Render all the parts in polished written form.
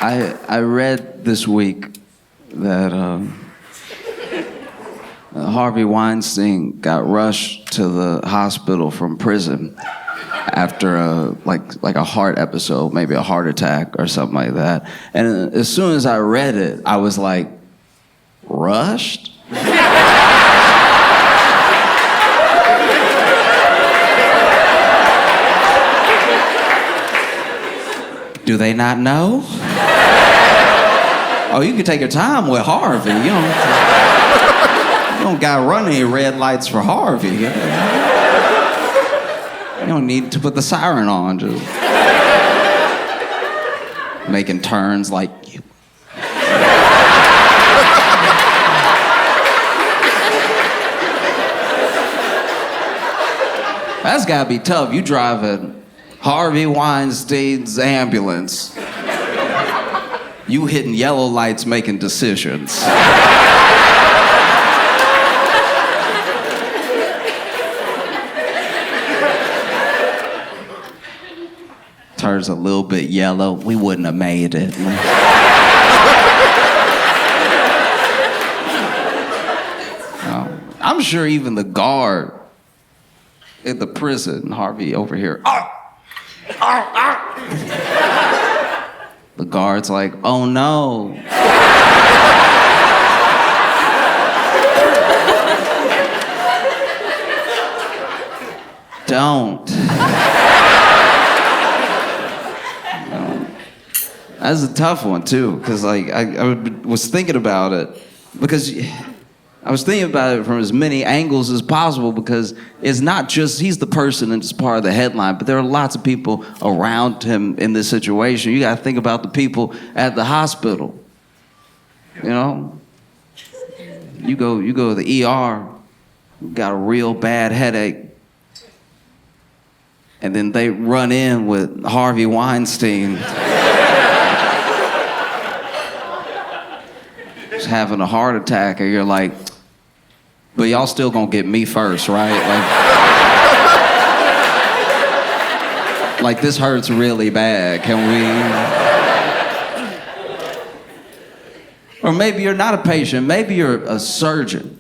I read this week that Harvey Weinstein got rushed to the hospital from prison after a heart episode, maybe a heart attack or something like that. And as soon as I read it, I was like, rushed? Do they not know? Oh, you can take your time with Harvey. You don't gotta run any red lights for Harvey. You don't need to put the siren on, just making turns like you. That's gotta be tough. You driving Harvey Weinstein's ambulance. You hitting yellow lights, making decisions. Turns a little bit yellow. We wouldn't have made it. I'm sure even the guard at the prison, Harvey over here. The guard's like, oh no. Don't. That's a tough one too, because like I was thinking about it, because I was thinking about it from as many angles as possible, because it's not just he's the person and it's part of the headline, but there are lots of people around him in this situation. You got to think about the people at the hospital. You know, you go to the ER, you got a real bad headache, and then they run in with Harvey Weinstein. Just having a heart attack, and you're like, but y'all still gonna get me first, right? Like this hurts really bad. Can we? Or maybe you're not a patient. Maybe you're a surgeon.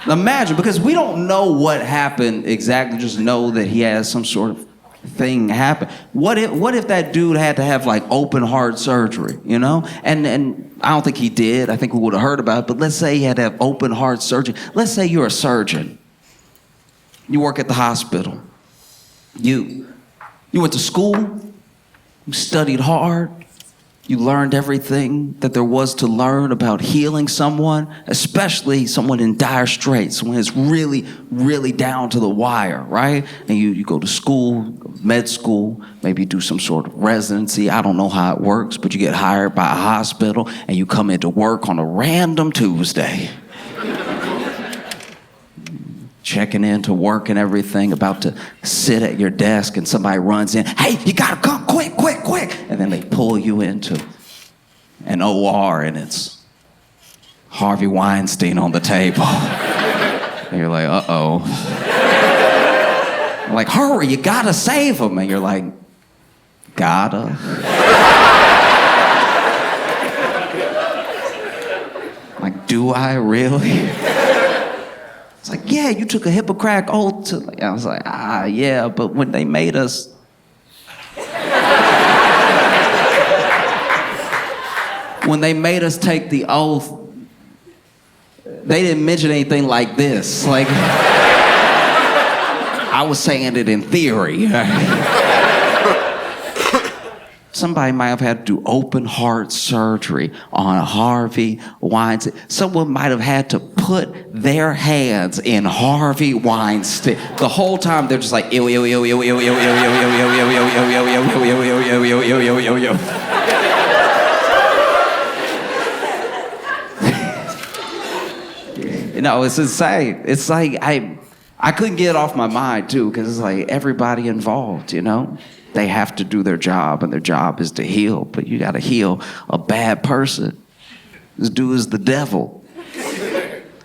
Imagine, because we don't know what happened exactly. Just know that he has some sort of thing happen. What if that dude had to have like open heart surgery? You know, and I don't think he did. I think we would have heard about it. But let's say he had to have open heart surgery. Let's say you're a surgeon. You work at the hospital. You went to school. You studied hard. You learned everything that there was to learn about healing someone, especially someone in dire straits, someone who's really, really down to the wire, right? And you go to school, med school, maybe do some sort of residency. I don't know how it works, but you get hired by a hospital and you come into work on a random Tuesday. Checking into work and everything, about to sit at your desk, and somebody runs in, hey, you gotta come quick. And then they pull you into an OR, and it's Harvey Weinstein on the table. And you're like, uh-oh. I'm like, hurry, you gotta save him. And you're like, gotta? Like, do I really? It's like, yeah, you took a Hippocratic oath to... I was like, yeah, but when they made us... When they made us take the oath, they didn't mention anything like this. Like, I was saying it in theory. Somebody might have had to do open heart surgery on Harvey Weinstein. Someone might have had to put their hands in Harvey Weinstein. The whole time they're just like, ew, ew, ew, ew, ew, ew, ew, ew, ew, ew, ew, ew, ew, ew, ew, ew, ew. You know, it's insane. It's like, I couldn't get it off my mind too, because it's like everybody involved, you know? They have to do their job, and their job is to heal, but you gotta heal a bad person. This dude is the devil.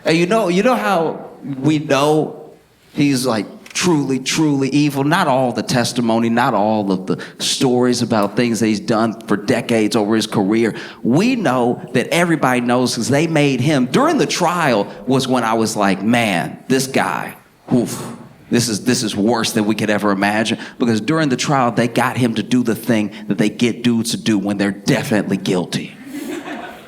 And you know how we know he's like truly, truly evil. Not all the testimony, not all of the stories about things that he's done for decades over his career. We know that everybody knows because they made him. During the trial was when I was like, man, this guy, oof, this is worse than we could ever imagine. Because during the trial, they got him to do the thing that they get dudes to do when they're definitely guilty.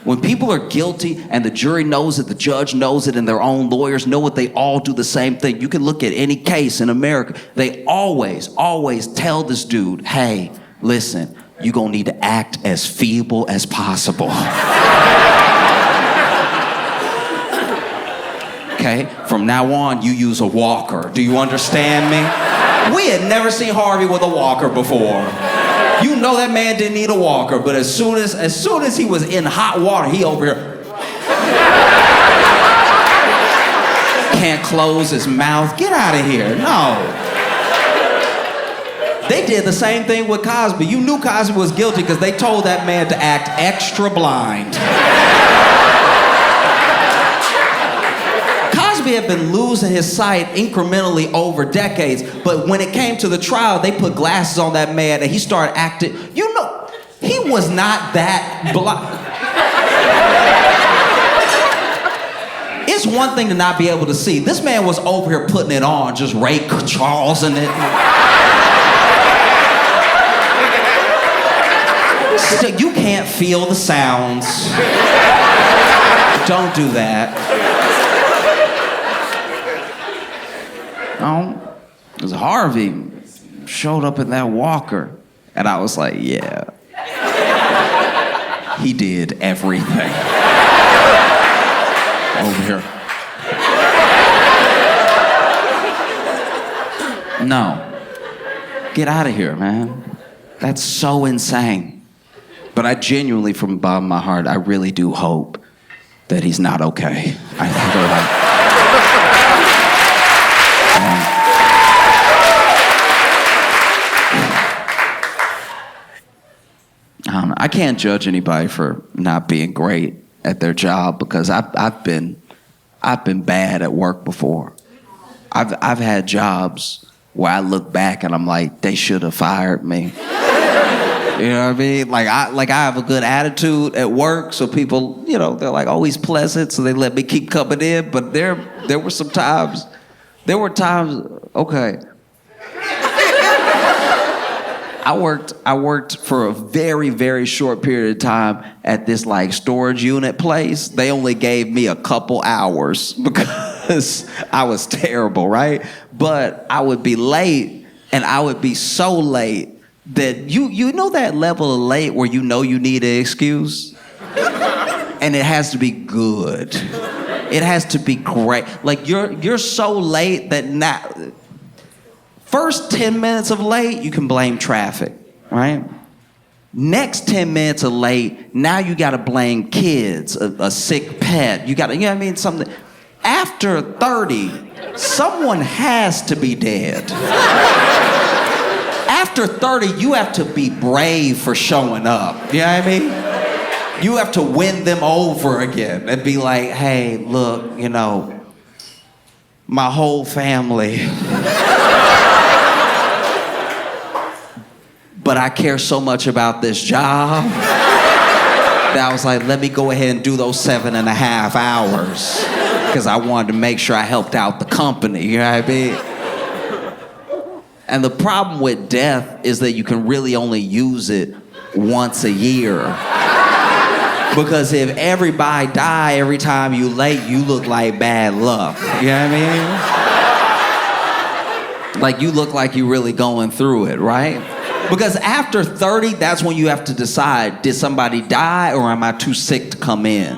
When people are guilty and the jury knows it, the judge knows it, and their own lawyers know it, they all do the same thing. You can look at any case in America. They always tell this dude, hey, listen, you're going to need to act as feeble as possible. Okay? From now on, you use a walker. Do you understand me? We had never seen Harvey with a walker before. You know that man didn't need a walker, but as soon as he was in hot water, he over here can't close his mouth. Get out of here. No. They did the same thing with Cosby. You knew Cosby was guilty because they told that man to act extra blind. Cosby had been losing his sight incrementally over decades, but when it came to the trial, they put glasses on that man and he started acting, you know, he was not that blind. It's one thing to not be able to see. This man was over here putting it on, just Ray Charles and it. So you can't feel the sounds. Don't do that. Because Harvey showed up in that walker, and I was like, yeah. He did everything. Over here. No. Get out of here, man. That's so insane. But I genuinely, from the bottom of my heart, I really do hope that he's not okay. I think they're like... I can't judge anybody for not being great at their job because I've been bad at work before. I've had jobs where I look back and I'm like, they should have fired me. You know what I mean? Like I have a good attitude at work, so people, you know, they're like always pleasant, so they let me keep coming in. But there were times, okay. I worked for a very, very short period of time at this like storage unit place. They only gave me a couple hours because I was terrible, right? But I would be late, and I would be so late that you know that level of late where you know you need an excuse? And it has to be good. It has to be great. Like you're so late that now... First 10 minutes of late, you can blame traffic, right? Next 10 minutes of late, now you gotta blame kids, a sick pet. You know what I mean? Something. After 30, someone has to be dead. After 30, you have to be brave for showing up. You know what I mean? You have to win them over again and be like, hey, look, you know, my whole family... But I care so much about this job that I was like, let me go ahead and do those 7.5 hours because I wanted to make sure I helped out the company, you know what I mean? And the problem with death is that you can really only use it once a year. Because if everybody die every time you late, you look like bad luck, you know what I mean? Like you look like you're really going through it, right? Because after 30, that's when you have to decide, did somebody die or am I too sick to come in?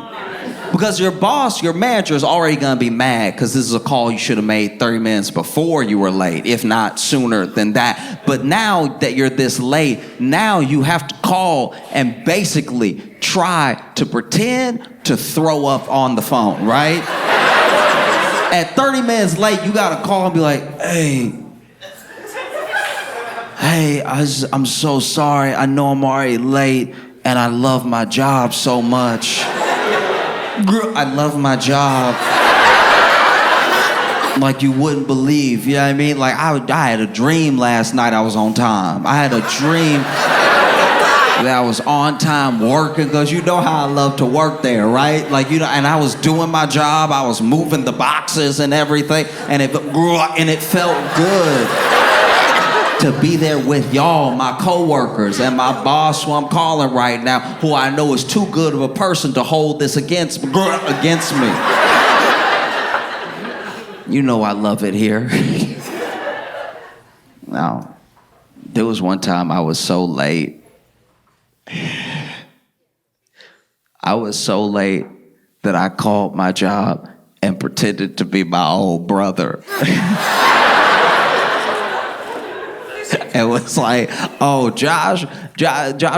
Because your boss, your manager is already gonna be mad because this is a call you should have made 30 minutes before you were late, if not sooner than that. But now that you're this late, now you have to call and basically try to pretend to throw up on the phone, right? At 30 minutes late, you gotta call and be like, Hey, I'm so sorry. I know I'm already late, and I love my job so much. I love my job. like you wouldn't believe, you know what I mean? Like I had a dream last night I was on time. I had a dream that I was on time working, because you know how I love to work there, right? Like, you know, and I was doing my job, I was moving the boxes and everything, and it felt good to be there with y'all, my coworkers, and my boss, who I'm calling right now, who I know is too good of a person to hold this against me. You know I love it here. Now, there was one time I was so late. I was so late that I called my job and pretended to be my old brother. It was like, oh, Josh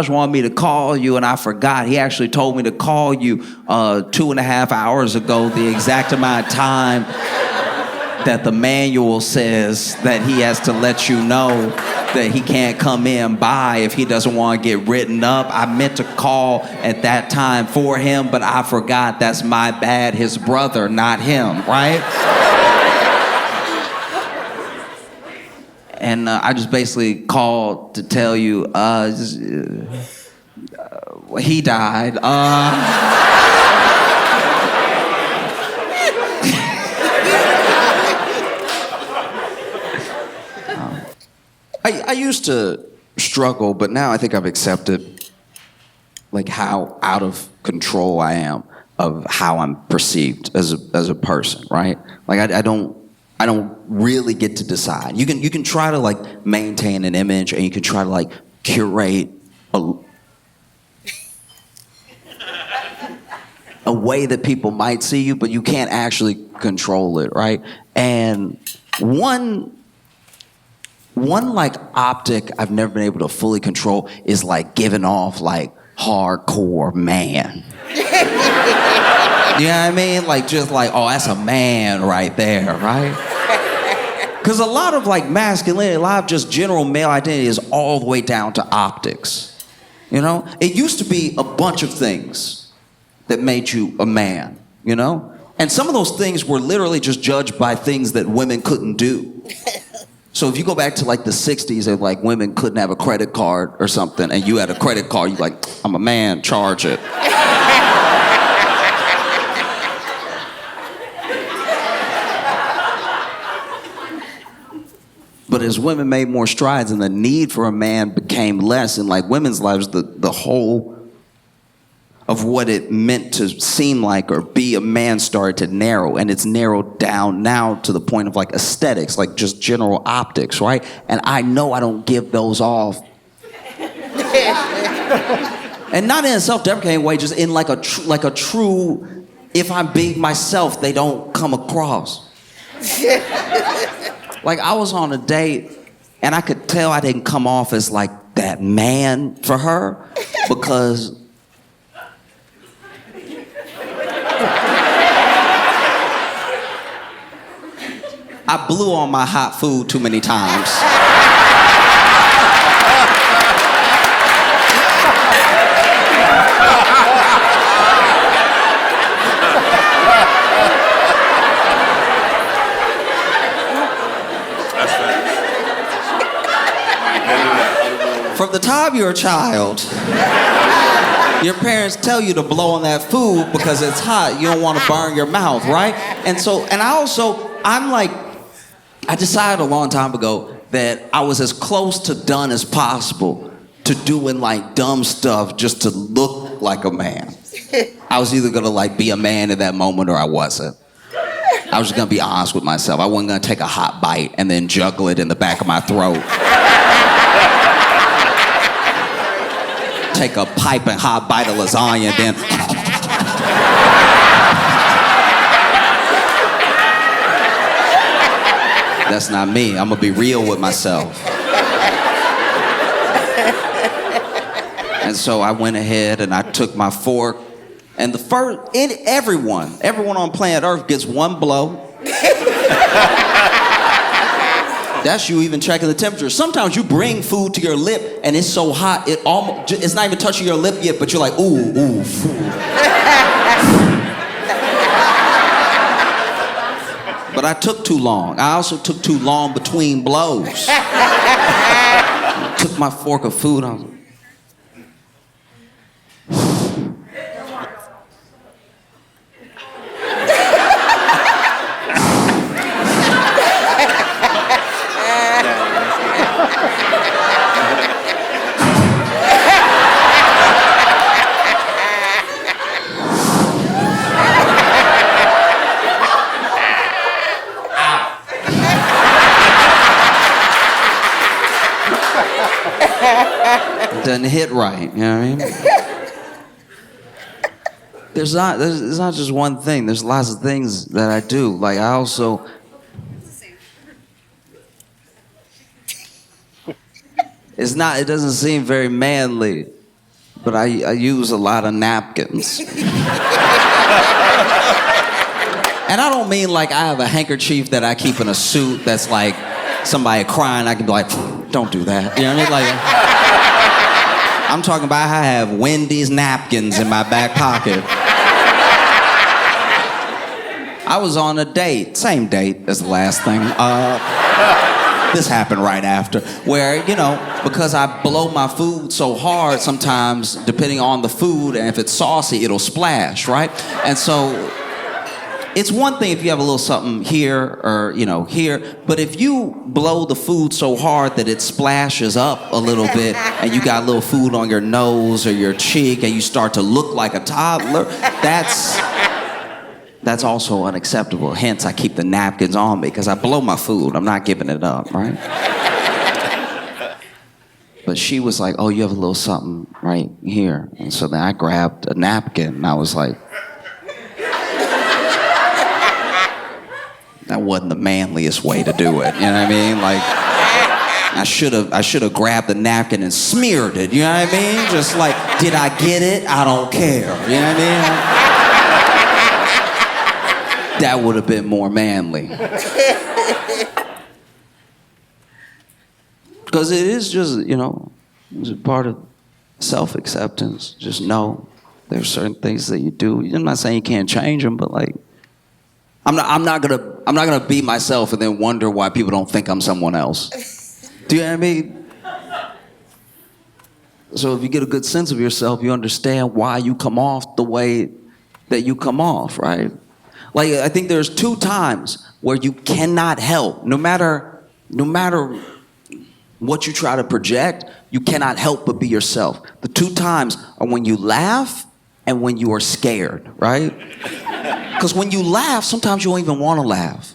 wanted me to call you, and I forgot. He actually told me to call you 2.5 hours ago, the exact amount of time that the manual says that he has to let you know that he can't come in by if he doesn't want to get written up. I meant to call at that time for him, but I forgot. That's my bad. His brother, not him, right? And I just basically called to tell you, he died. I used to struggle, but now I think I've accepted like how out of control I am of how I'm perceived as a person, right? Like I don't really get to decide. You can try to like maintain an image, and you can try to like curate a way that people might see you, but you can't actually control it, right? And one like optic I've never been able to fully control is like giving off like hardcore man. You know what I mean? Like just like, oh, that's a man right there, right? Because a lot of like masculinity, a lot of just general male identity is all the way down to optics. You know? It used to be a bunch of things that made you a man, you know? And some of those things were literally just judged by things that women couldn't do. So if you go back to like the 60s and like women couldn't have a credit card or something, and you had a credit card, you're like, I'm a man, charge it. But as women made more strides and the need for a man became less in like women's lives, the whole of what it meant to seem like or be a man started to narrow, and it's narrowed down now to the point of like aesthetics, like just general optics, right? And I know I don't give those off. And not in a self-deprecating way, just in like a true, if I'm being myself, they don't come across. Like I was on a date and I could tell I didn't come off as like that man for her because I blew on my hot food too many times. From the time you're a child, your parents tell you to blow on that food because it's hot. You don't want to burn your mouth, right? And I decided a long time ago that I was as close to done as possible to doing like dumb stuff just to look like a man. I was either gonna like be a man in that moment or I wasn't. I was just gonna be honest with myself. I wasn't gonna take a hot bite and then juggle it in the back of my throat. Take a piping hot bite of lasagna, then that's not me. I'm gonna be real with myself. And so I went ahead and I took my fork, and everyone on planet Earth gets one blow. That's you even checking the temperature. Sometimes you bring food to your lip and it's so hot, it's not even touching your lip yet, but you're like, ooh, food. But I took too long. I also took too long between blows. Took my fork of food. I was like, doesn't hit right, you know what I mean? There's not just one thing. There's lots of things that I do. Like I also, it doesn't seem very manly, but I use a lot of napkins. And I don't mean like I have a handkerchief that I keep in a suit that's like somebody crying, I can be like, don't do that. You know what I mean? Like, I'm talking about I have Wendy's napkins in my back pocket. I was on a date, same date as the last thing. This happened right after, where, you know, because I blow my food so hard sometimes, depending on the food, and if it's saucy, it'll splash, right? And so, it's one thing if you have a little something here or, you know, here, but if you blow the food so hard that it splashes up a little bit and you got a little food on your nose or your cheek and you start to look like a toddler, that's also unacceptable. Hence, I keep the napkins on me because I blow my food. I'm not giving it up, right? But she was like, oh, you have a little something right here. And so then I grabbed a napkin and I was like, that wasn't the manliest way to do it. You know what I mean? Like, I should have grabbed the napkin and smeared it. You know what I mean? Just like, did I get it? I don't care. You know what I mean? That would have been more manly. Because it is just, you know, it's a part of self-acceptance. Just know there's certain things that you do. I'm not saying you can't change them, but like, I'm not gonna be myself and then wonder why people don't think I'm someone else. Do you know what I mean? So if you get a good sense of yourself, you understand why you come off the way that you come off, right? Like I think there's 2 times where you cannot help, no matter what you try to project, you cannot help but be yourself. The 2 times are when you laugh and when you are scared, right? Because when you laugh, sometimes you don't even want to laugh.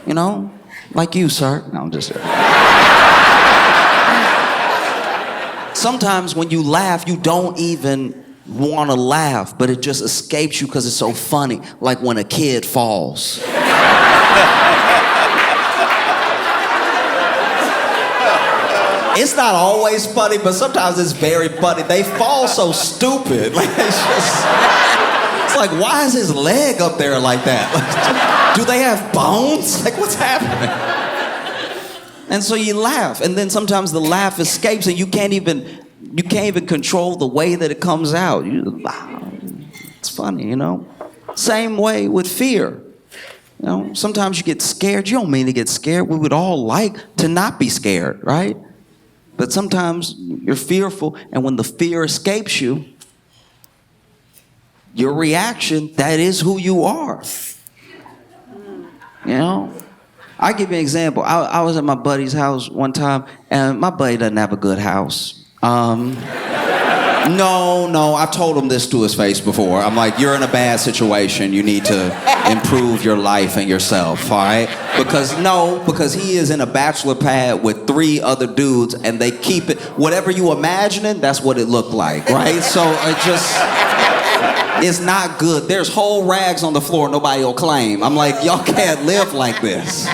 You know? Like you, sir. No, I'm just kidding. Sometimes when you laugh, you don't even want to laugh, but it just escapes you because it's so funny. Like when a kid falls. It's not always funny, but sometimes it's very funny. They fall so stupid. Like it's like, why is his leg up there like that? Like, do they have bones? Like, what's happening? And so you laugh, and then sometimes the laugh escapes, and you can't even control the way that it comes out. It's funny, you know. Same way with fear. You know, sometimes you get scared. You don't mean to get scared. We would all like to not be scared, right? But sometimes you're fearful, and when the fear escapes you, your reaction, that is who you are. You know? I'll give you an example. I was at my buddy's house one time, and my buddy doesn't have a good house. No, I've told him this to his face before. I'm like, you're in a bad situation. You need to improve your life and yourself, all right? Because he is in a bachelor pad with 3 other dudes, and they keep it, whatever you imagining, that's what it looked like, right? So it's not good. There's whole rags on the floor nobody will claim. I'm like, y'all can't live like this.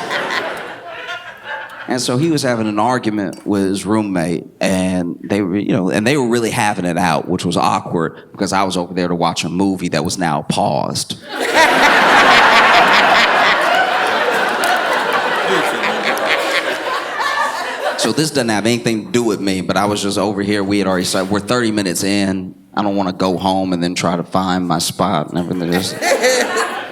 And so he was having an argument with his roommate, and they were really having it out, which was awkward because I was over there to watch a movie that was now paused. So this doesn't have anything to do with me, but I was just over here. We had already started. We're 30 minutes in. I don't want to go home and then try to find my spot and everything.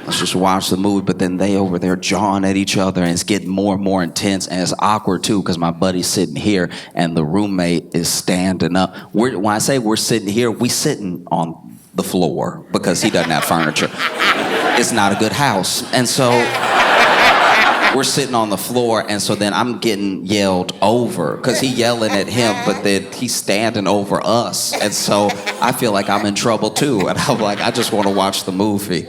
let's just watch the movie. But then they over there jawing at each other, and it's getting more and more intense, and it's awkward too because my buddy's sitting here and the roommate is standing up. When I say we're sitting here, we sitting on the floor because he doesn't have furniture. It's not a good house. And so we're sitting on the floor, and so then I'm getting yelled over because he's yelling at him, but then he's standing over us. And so I feel like I'm in trouble too. And I'm like, I just want to watch the movie.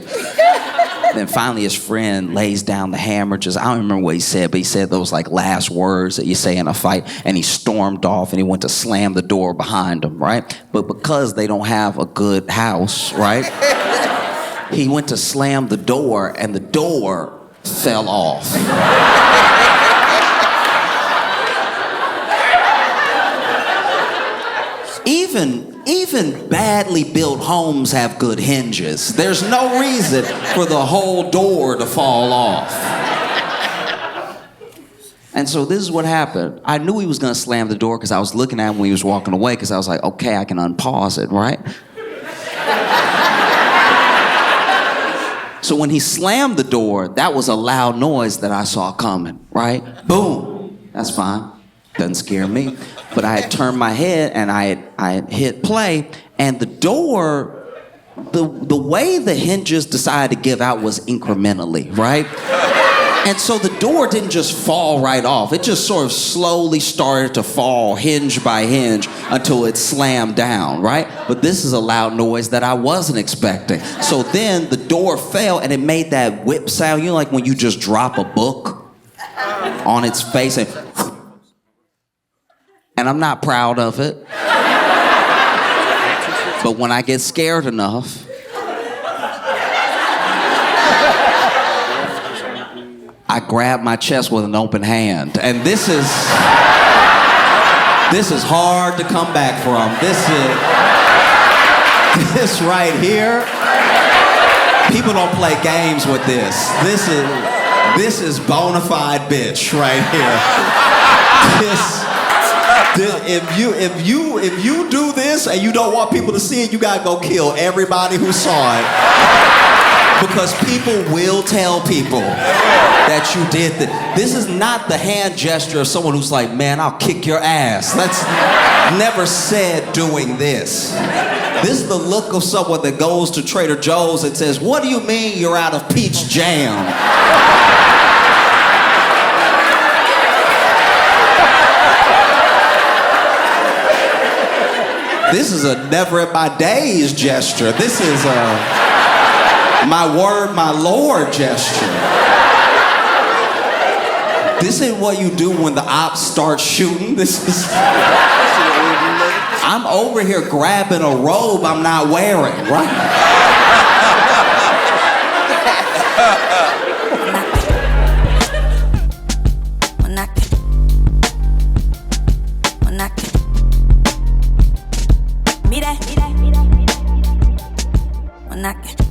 Then finally his friend lays down the hammer. I don't remember what he said, but he said those like last words that you say in a fight, and he stormed off and he went to slam the door behind him, right? But because they don't have a good house, right? He went to slam the door, and the door fell off. Even badly built homes have good hinges. There's no reason for the whole door to fall off. And so this is what happened. I knew he was gonna slam the door because I was looking at him when he was walking away, because I was like, okay, I can unpause it, right? So when he slammed the door, that was a loud noise that I saw coming, right? Boom. That's fine. Doesn't scare me. But I had turned my head and I had hit play, and the door, the way the hinges decided to give out was incrementally, right? And so the door didn't just fall right off. It just sort of slowly started to fall hinge by hinge until it slammed down, right? But this is a loud noise that I wasn't expecting. So then the door fell and it made that whip sound, you know, like when you just drop a book on its face, and I'm not proud of it. But when I get scared enough, I grab my chest with an open hand. And this is hard to come back from. This right here, people don't play games with this. This is bona fide bitch right here. If you do this and you don't want people to see it, you gotta go kill everybody who saw it. Because people will tell people that you did that. This is not the hand gesture of someone who's like, man, I'll kick your ass. That's never said doing this. This is the look of someone that goes to Trader Joe's and says, what do you mean you're out of peach jam? This is a never in my days gesture. This is a my word, my Lord gesture. This ain't what you do when the ops start shooting. I'm over here grabbing a robe I'm not wearing, right? Menache.